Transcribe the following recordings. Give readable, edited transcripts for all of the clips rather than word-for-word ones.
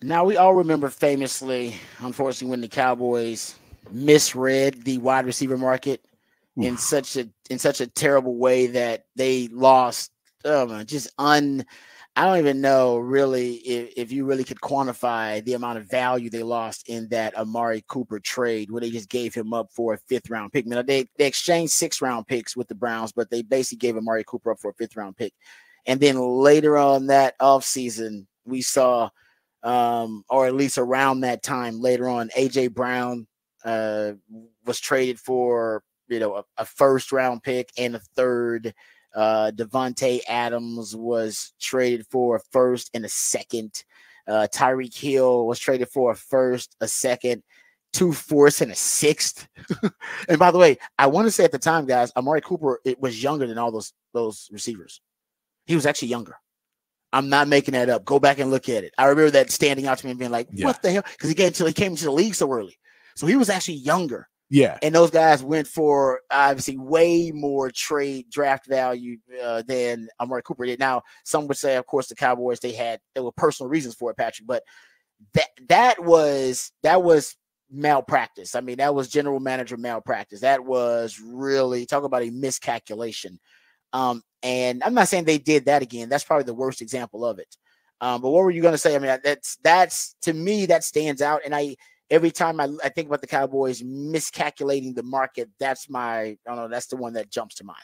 Now we all remember famously, unfortunately, when the Cowboys misread the wide receiver market in Oof. such a terrible way that they lost. Oh man, I don't even know really if you really could quantify the amount of value they lost in that Amari Cooper trade where they just gave him up for a fifth round pick. Now, they exchanged 6 round picks with the Browns, but they basically gave Amari Cooper up for a fifth round pick. And then later on that offseason, we saw, or at least around that time later on, AJ Brown was traded for a first round pick and a third. Devontae Adams was traded for a first and a second. Tyreek Hill was traded for a first, a second, 2 fourths, and a sixth. And by the way, I want to say at the time, guys, Amari Cooper was younger than all those receivers. He was actually younger. I'm not making that up. Go back and look at it. I remember that standing out to me and being like, what the hell? Because he came into the league so early. So he was actually younger. Yeah. And those guys went for obviously way more trade draft value than Amari Cooper did. Now, some would say, of course, the Cowboys, there were personal reasons for it, Patrick, but that was malpractice. I mean, that was general manager malpractice. That was really, talk about a miscalculation. And I'm not saying they did that again. That's probably the worst example of it. But what were you going to say? I mean, that's to me, that stands out. And every time I think about the Cowboys miscalculating the market, that's the one that jumps to mind.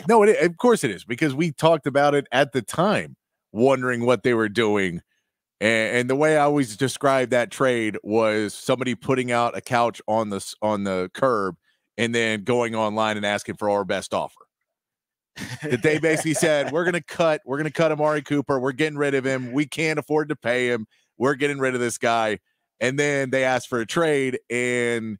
No, of course it is, because we talked about it at the time, wondering what they were doing. And the way I always described that trade was somebody putting out a couch on the curb and then going online and asking for our best offer. That they basically said, we're gonna cut Amari Cooper, we're getting rid of him, we can't afford to pay him, we're getting rid of this guy. And then they asked for a trade and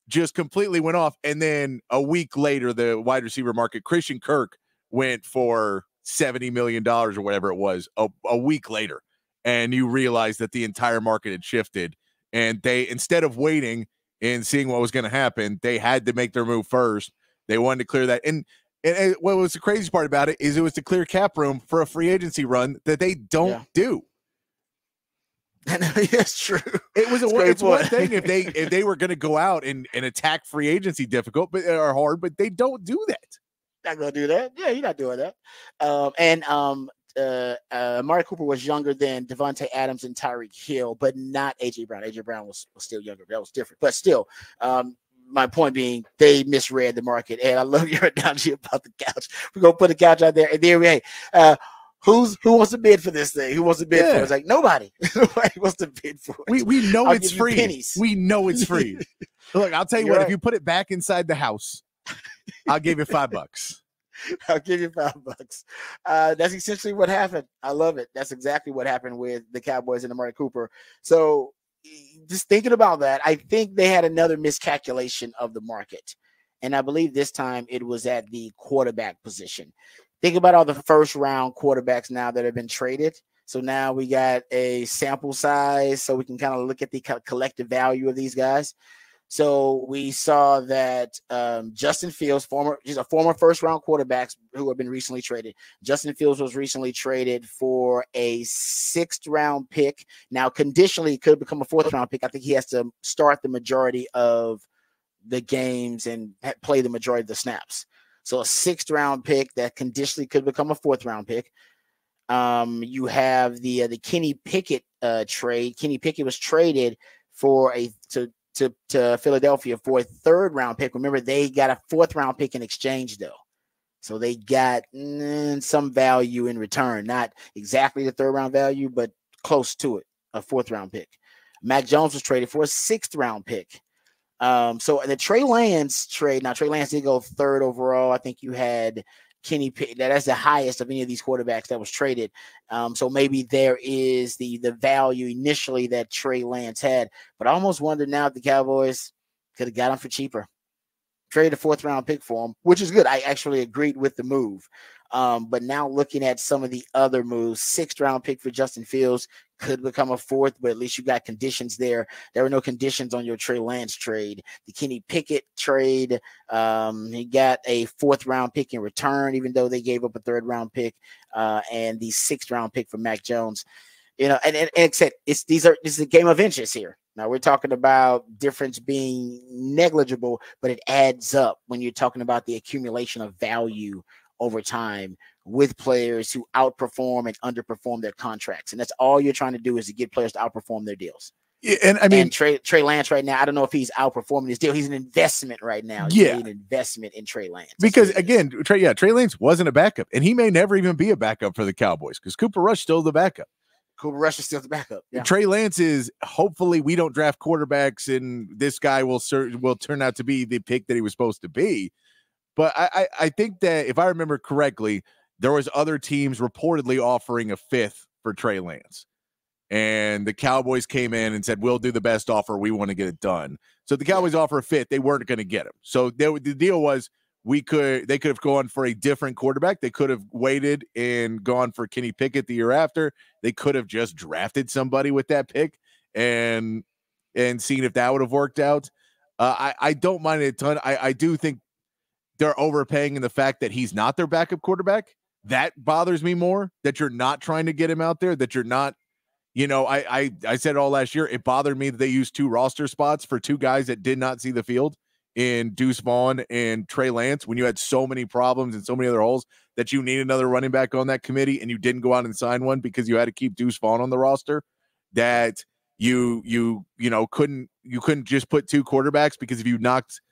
just completely went off. And then a week later, the wide receiver market, Christian Kirk went for $70 million or whatever it was a week later. And you realize that the entire market had shifted. And they, instead of waiting and seeing what was going to happen, they had to make their move first. They wanted to clear that. And what was the crazy part about it is it was to clear cap room for a free agency run that they don't do. That's true. It's one thing if they were going to go out and attack free agency or hard, but they don't do that. Not going to do that. Yeah, you're not doing that. Amari Cooper was younger than Devontae Adams and Tyreek Hill, but not AJ Brown. AJ Brown was still younger. That was different. But still, my point being, they misread the market. And I love your analogy about the couch. We're going to put the couch out there. And then who wants to bid for this thing? Who wants to bid for it? It's like nobody. Nobody wants to bid for it. We know it's free. Pennies. We know it's free. Look, I'll tell you what, right. If you put it back inside the house, I'll give you $5. I'll give you $5. That's essentially what happened. I love it. That's exactly what happened with the Cowboys and Amari Cooper. So just thinking about that, I think they had another miscalculation of the market. And I believe this time it was at the quarterback position. Think about all the first round quarterbacks now that have been traded. So now we got a sample size so we can kind of look at the collective value of these guys. So we saw that Justin Fields, he's a former first round quarterbacks who have been recently traded. Justin Fields was recently traded for a 6th round pick. Now, conditionally, it could become a 4th round pick. I think he has to start the majority of the games and play the majority of the snaps. So a 6th round pick that conditionally could become a 4th round pick. You have the Kenny Pickett trade. Kenny Pickett was traded to Philadelphia for a 3rd round pick. Remember, they got a 4th round pick in exchange, though. So they got some value in return. Not exactly the 3rd round value, but close to it, a 4th round pick. Mac Jones was traded for a 6th round pick. So the Trey Lance trade, now Trey Lance did go 3rd overall. I think you had Kenny Pickett. That's the highest of any of these quarterbacks that was traded. So maybe there is the value initially that Trey Lance had. But I almost wonder now if the Cowboys could have got him for cheaper. Traded a 4th round pick for him, which is good. I actually agreed with the move. But now looking at some of the other moves, 6th round pick for Justin Fields could become a 4th, but at least you got conditions there. There were no conditions on your Trey Lance trade. The Kenny Pickett trade, he got a 4th round pick in return, even though they gave up a 3rd round pick, and the 6th round pick for Mac Jones. and except this is a game of inches here. Now we're talking about difference being negligible, but it adds up when you're talking about the accumulation of value over time with players who outperform and underperform their contracts. And that's all you're trying to do is to get players to outperform their deals. Yeah, and I mean, Trey Lance right now, I don't know if he's outperforming his deal. He's an investment right now. Yeah, an investment in Trey Lance. Because again, Trey Lance wasn't a backup, and he may never even be a backup for the Cowboys because Cooper Rush still the backup. Cooper Rush is still the backup. Yeah. Trey Lance is hopefully we don't draft quarterbacks, and this guy will turn out to be the pick that he was supposed to be. But I think that if I remember correctly, there was other teams reportedly offering a fifth for Trey Lance. And the Cowboys came in and said, we'll do the best offer. We want to get it done. So the Cowboys offer a fifth. They weren't going to get him. So the deal was they could have gone for a different quarterback. They could have waited and gone for Kenny Pickett the year after. They could have just drafted somebody with that pick and seen if that would have worked out. I don't mind it a ton. I do think they're overpaying in the fact that he's not their backup quarterback. That bothers me more, that you're not trying to get him out there, that you're not. I said it all last year. It bothered me that they used 2 roster spots for 2 guys that did not see the field in Deuce Vaughn and Trey Lance when you had so many problems and so many other holes that you need another running back on that committee and you didn't go out and sign one because you had to keep Deuce Vaughn on the roster. That you couldn't just put 2 quarterbacks because if you knocked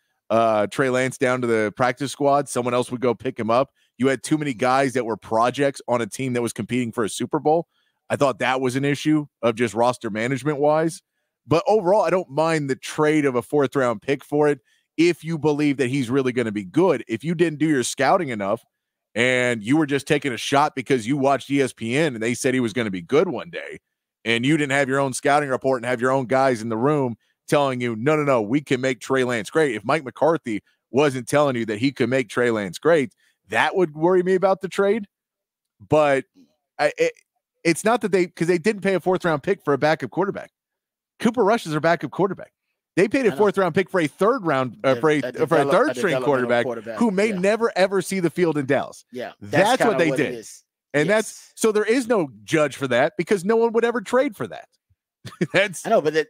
Trey Lance down to the practice squad, someone else would go pick him up. You had too many guys that were projects on a team that was competing for a Super Bowl. I thought that was an issue of just roster management wise. But overall, I don't mind the trade of a 4th round pick for it if you believe that he's really going to be good. If you didn't do your scouting enough and you were just taking a shot because you watched ESPN and they said he was going to be good one day and you didn't have your own scouting report and have your own guys in the room telling you, no, we can make Trey Lance great. If Mike McCarthy wasn't telling you that he could make Trey Lance great, that would worry me about the trade. But it's not that because they didn't pay a 4th round pick for a backup quarterback. Cooper Rush is their backup quarterback. They paid a 4th round pick for a 3rd round for a 3rd string quarterback who may never ever see the field in Dallas. Yeah, that's what they did. And that's so there is no judge for that because no one would ever trade for that. I know, but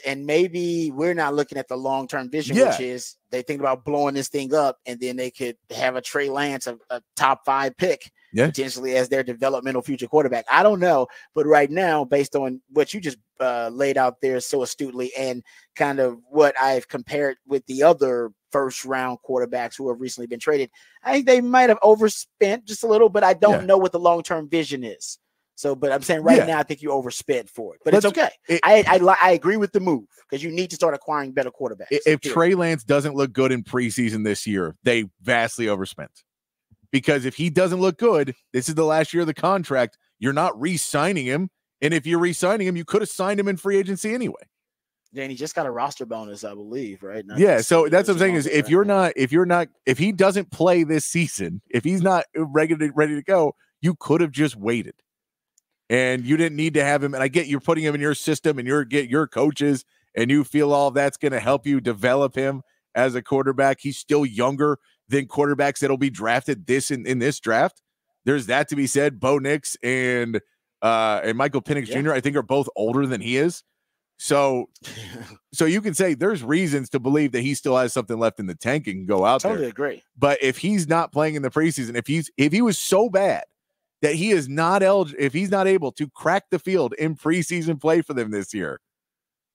and maybe we're not looking at the long-term vision, which is they think about blowing this thing up and then they could have a Trey Lance, a top 5 pick potentially as their developmental future quarterback. I don't know, but right now, based on what you just laid out there so astutely and kind of what I've compared with the other 1st-round quarterbacks who have recently been traded, I think they might have overspent just a little, but I don't know what the long-term vision is. So, but I'm saying right now, I think you overspent for it, but it's okay. I agree with the move because you need to start acquiring better quarterbacks. If Trey Lance doesn't look good in preseason this year, they vastly overspent. Because if he doesn't look good, this is the last year of the contract. You're not re-signing him, and if you're re-signing him, you could have signed him in free agency anyway. Yeah, and he just got a roster bonus, I believe, right? So that's what I'm saying is if he doesn't play this season, if he's not ready to go, you could have just waited. And you didn't need to have him. And I get you're putting him in your system and your coaches, and you feel all that's going to help you develop him as a quarterback. He's still younger than quarterbacks that'll be drafted in this draft. There's that to be said. Bo Nix and Michael Penix Jr. I think are both older than he is. So you can say there's reasons to believe that he still has something left in the tank and can go out there. Totally agree. But if he's not playing in the preseason, if he was so bad that he is not eligible, if he's not able to crack the field in preseason play for them this year,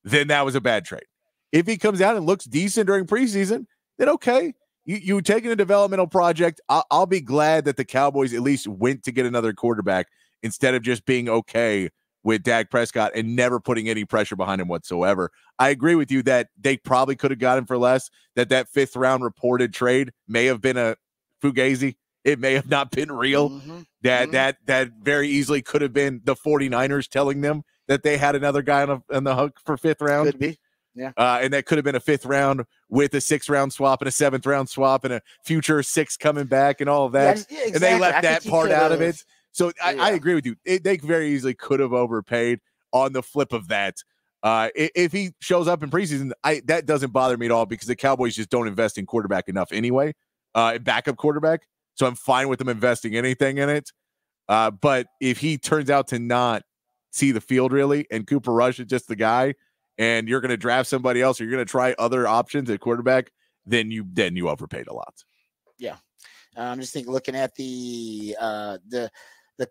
then that was a bad trade. If he comes out and looks decent during preseason, then okay, you taking a developmental project. I'll be glad that the Cowboys at least went to get another quarterback instead of just being okay with Dak Prescott and never putting any pressure behind him whatsoever. I agree with you that they probably could have got him for less, that 5th round reported trade may have been a fugazi. It may have not been real. Mm-hmm. That very easily could have been the 49ers telling them that they had another guy on the hook for 5th round. Could be. Yeah. And that could have been a 5th round with a 6th round swap and a 7th round swap and a future 6 coming back and all of that. Exactly. And they left that part out of it. So I agree with you. They very easily could have overpaid. On the flip of that, if he shows up in preseason, that doesn't bother me at all because the Cowboys just don't invest in quarterback enough anyway, backup quarterback. So I'm fine with them investing anything in it. But if he turns out to not see the field really, and Cooper Rush is just the guy, and you're going to draft somebody else, or you're going to try other options at quarterback, then you overpaid a lot. Yeah. I'm just looking at the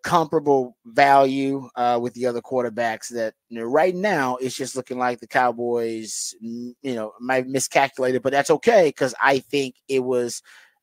comparable value with the other quarterbacks that right now it's just looking like the Cowboys, might miscalculated, but that's okay because I think it was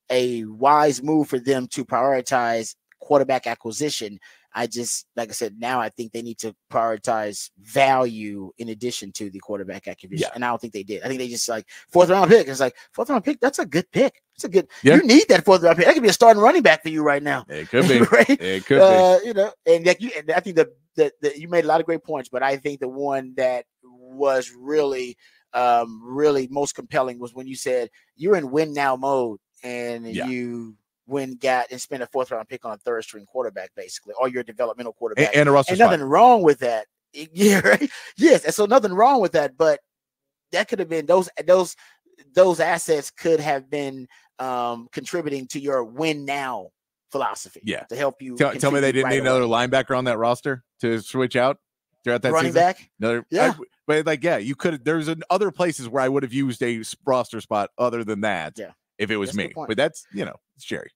a wise move for them to prioritize quarterback acquisition. Like I said, now I think they need to prioritize value in addition to the quarterback acquisition. Yeah. And I don't think they did. I think they just fourth round pick. It's fourth round pick. That's a good pick. It's a good, you need that fourth round pick. That could be a starting running back for you right now. It could be. Right? It could be. And I think that you made a lot of great points, but I think the one that was really most compelling was when you said you're in win now mode and you got and spent a fourth round pick on a third string quarterback, basically, or your developmental quarterback, and a roster spot. Nothing wrong with that. Yeah, right. Yes, and so nothing wrong with that, but that could have been those assets could have been contributing to your win now philosophy. Yeah, to help you. Tell me they didn't need another linebacker on that roster to switch out throughout that running season? Back. But you could. There's other places where I would have used a roster spot other than that. Yeah. If it was me, but that's it's Jerry.